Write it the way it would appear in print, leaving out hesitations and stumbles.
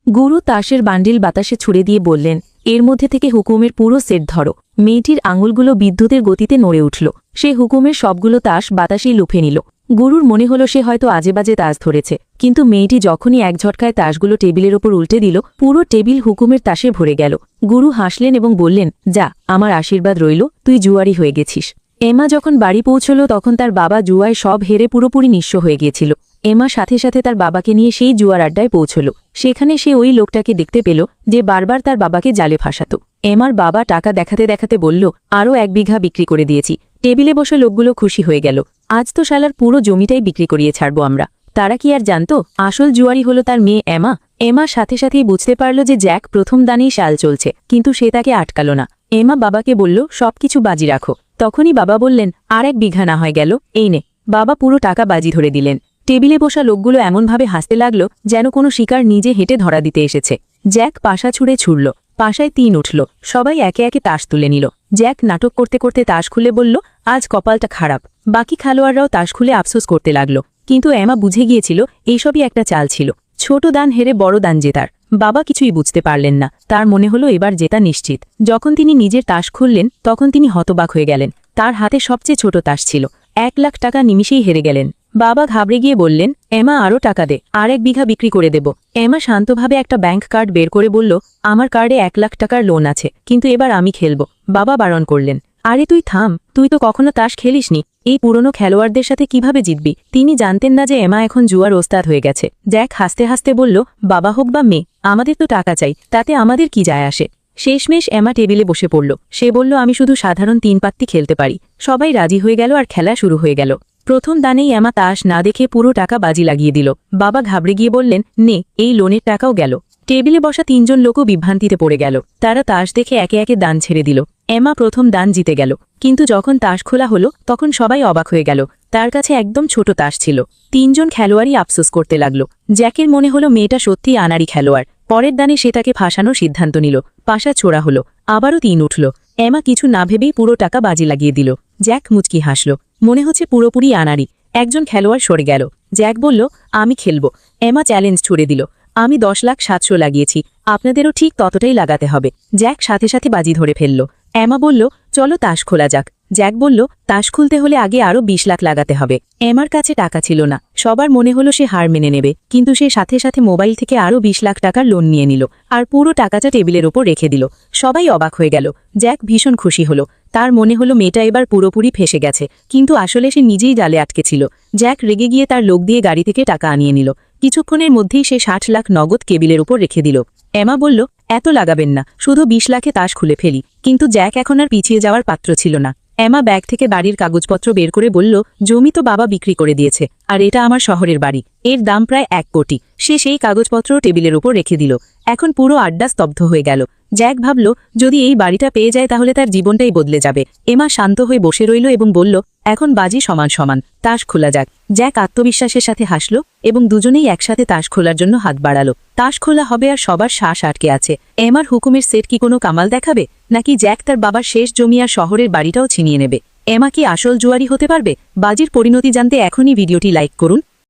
গুরু তাসের bundle বাতাসে ছুড়ে দিয়ে বললেন, এর মধ্যে থেকে হুকুমের পুরো সেট ধরো। মেয়েটির আঙুলগুলো বিদ্যুতের গতিতে নড়ে উঠল। সে হুকুমের সবগুলো তাস বাতাসেই লুফে নিল। গুরুর মনে হলো সে হয়তো আজেবাজে তাস ধরেছে, কিন্তু মেয়েটি যখনই এক ঝটকায় তাসগুলো টেবিলের ওপর উল্টে দিল, পুরো টেবিল হুকুমের তাসে ভরে গেল। গুরু হাসলেন এবং বললেন, যা, আমার আশীর্বাদ রইল, তুই জুয়ারি হয়ে গেছিস। এমা যখন বাড়ি পৌঁছল তখন তার বাবা জুয়ায় সব হেরে পুরোপুরি নিঃস্ব হয়ে গিয়েছিল। এমা সাথে সাথে তার বাবাকে নিয়ে সেই জুয়ার আড্ডায় পৌঁছল। সেখানে সে ওই লোকটাকে দেখতে পেল যে বারবার তার বাবাকে জালে ফাঁসাত। এমার বাবা টাকা দেখাতে দেখাতে বলল, আরও 1 বিঘা বিক্রি করে দিয়েছি। টেবিলে বসে লোকগুলো খুশি হয়ে গেল। আজ তো শালার পুরো জমিটাই বিক্রি করিয়ে ছাড়বো আমরা। তারা কি আর জানত আসল জুয়ারি হলো তার মেয়ে এমা। এমার সাথে সাথেই বুঝতে পারল যে জ্যাক প্রথম দানেই শাল চলছে, কিন্তু সে তাকে আটকাল না। এমা বাবাকে বলল, সবকিছু বাজি রাখো। তখনই বাবা বললেন, আর 1 বিঘা না হয় গেল, এই নে। বাবা পুরো টাকা বাজি ধরে দিলেন। টেবিলে বসা লোকগুলো এমনভাবে হাসতে লাগল যেন কোনো শিকার নিজে হেঁটে ধরা দিতে এসেছে। জ্যাক পাশা ছুঁড়ে ছুড়ল, পাশায় 3 উঠল। সবাই একে একে তাস তুলে নিল। জ্যাক নাটক করতে করতে তাস খুলে বলল, আজ কপালটা খারাপ। বাকি খেলোয়াড়রাও তাস খুলে আফসোস করতে লাগল, কিন্তু এমা বুঝে গিয়েছিল এইসবই একটা চাল ছিল। ছোট দান হেরে বড় দান জেতার। বাবা কিছুই বুঝতে পারলেন না। তার মনে হলো এবার জেতা নিশ্চিত। যখন তিনি নিজের তাস খুললেন তখন তিনি হতবাক হয়ে গেলেন। তার হাতে সবচেয়ে ছোট তাস ছিল। 1 লাখ টাকা নিমিষেই হেরে গেলেন। বাবা ঘাবড়ে গিয়ে বললেন, এমা আরও টাকা দে, আর 1 বিঘা বিক্রি করে দেব। এমা শান্তভাবে একটা ব্যাংক কার্ড বের করে বলল, আমার কার্ডে 1 লাখ টাকার লোন আছে, কিন্তু এবার আমি খেলব। বাবা বারণ করলেন, আরে তুই থাম, তুই তো কখনো তাস খেলিসনি। এই পুরনো খেলোয়াড়দের সাথে কিভাবে জিতবি? তিনি জানতেন না যে এমা এখন জুয়ার ওস্তাদ হয়ে গেছে। জ্যাক হাসতে হাসতে বলল, বাবা হোক বা মেয়ে, আমাদের তো টাকা চাই, তাতে আমাদের কি যায় আসে। শেষমেশ এমা টেবিলে বসে পড়ল। সে বলল, আমি শুধু সাধারণ 3 পাত্তি খেলতে পারি। সবাই রাজি হয়ে গেল আর খেলা শুরু হয়ে গেল। প্রথম দানেই এমা তাস না দেখে পুরো টাকা বাজি লাগিয়ে দিল। বাবা ঘাবড়ে গিয়ে বললেন, নে, এই লোনের টাকাও গেল। টেবিলে বসা 3 জন লোকও বিভ্রান্তিতে পড়ে গেল। তারা তাস দেখে একে একে দান ছেড়ে দিল। এমা প্রথম দান জিতে গেল, কিন্তু যখন তাস খোলা হলো তখন সবাই অবাক হয়ে গেল। তার কাছে একদম ছোট তাস ছিল। 3 জন খেলোয়াড়ই আফসোস করতে লাগল। জ্যাকের মনে হলো মেয়েটা সত্যিই আনাড়ি খেলোয়াড়। পরের দানে সে তাকে ফাঁসানোর সিদ্ধান্ত নিল। পাশা ছোড়া হলো, আবারও 3 উঠল। এমা কিছু না ভেবেই পুরো টাকা বাজি লাগিয়ে দিল। জ্যাক মুচকি হাসল, মনে হচ্ছে পুরোপুরি আনাড়ি। একজন খেলোয়াড় সরে গেল। জ্যাক বলল, আমি খেলব। এমা চ্যালেঞ্জ ছুড়ে দিল, আমি 10,700,000 লাগিয়েছি, আপনাদেরও ঠিক ততটাই লাগাতে হবে। জ্যাক সাথে সাথে বাজি ধরে ফেলল। এমা বলল, চলো তাস খোলা যাক। জ্যাক বলল, তাস খুলতে হলে আগে আরও 20 লাখ লাগাতে হবে। এমার কাছে টাকা ছিল না। সবার মনে হলো সে হার মেনে নেবে, কিন্তু সে সাথে সাথে মোবাইল থেকে আরও 20 লাখ টাকার লোন নিয়ে নিল আর পুরো টাকাটা টেবিলের ওপর রেখে দিল। সবাই অবাক হয়ে গেল। জ্যাক ভীষণ খুশি হলো। তার মনে হলো মেয়েটা এবার পুরোপুরি ফেসে গেছে, কিন্তু আসলে সে নিজেই জালে আটকে ছিল। জ্যাক রেগে গিয়ে তার লোক দিয়ে গাড়ি থেকে টাকা আনিয়ে নিল। কিছুক্ষণের মধ্যেই সে 60 লাখ নগদ টেবিলের উপর রেখে দিল। এমা বলল, এত লাগাবেন না, শুধু 20 লাখে তাস খুলে ফেলি। কিন্তু জ্যাক এখন আর পিছিয়ে যাওয়ার পাত্র ছিল না। এমা ব্যাগ থেকে বাড়ির কাগজপত্র বের করে বলল, জমি তো বাবা বিক্রি করে দিয়েছে, আর এটা আমার শহরের বাড়ি, এর দাম প্রায় 1 কোটি। সে সেই কাগজপত্র টেবিলের উপর রেখে দিল। এখন পুরো আড্ডা স্তব্ধ হয়ে গেল। জ্যাক ভাবল, যদি এই বাড়িটা পেয়ে যায় তাহলে তার জীবনটাই বদলে যাবে। এমা শান্ত হয়ে বসে রইল এবং বলল, এখন বাজি সমান সমান, তাস খোলা যাক। জ্যাক আত্মবিশ্বাসের সাথে হাসল এবং দুজনেই একসাথে তাস খোলার জন্য হাত বাড়ালো। তাস খোলা হবে আর সবার শ্বাস আটকে আছে। এমার হুকুমের সেট কি কোনো কামাল দেখাবে, নাকি জ্যাক তার বাবার শেষ জমি আর শহরের বাড়িটাও ছিনিয়ে নেবে? এমা কি আসল জুয়ারি হতে পারবে? বাজির পরিণতি জানতে এখনই ভিডিওটি লাইক করুন।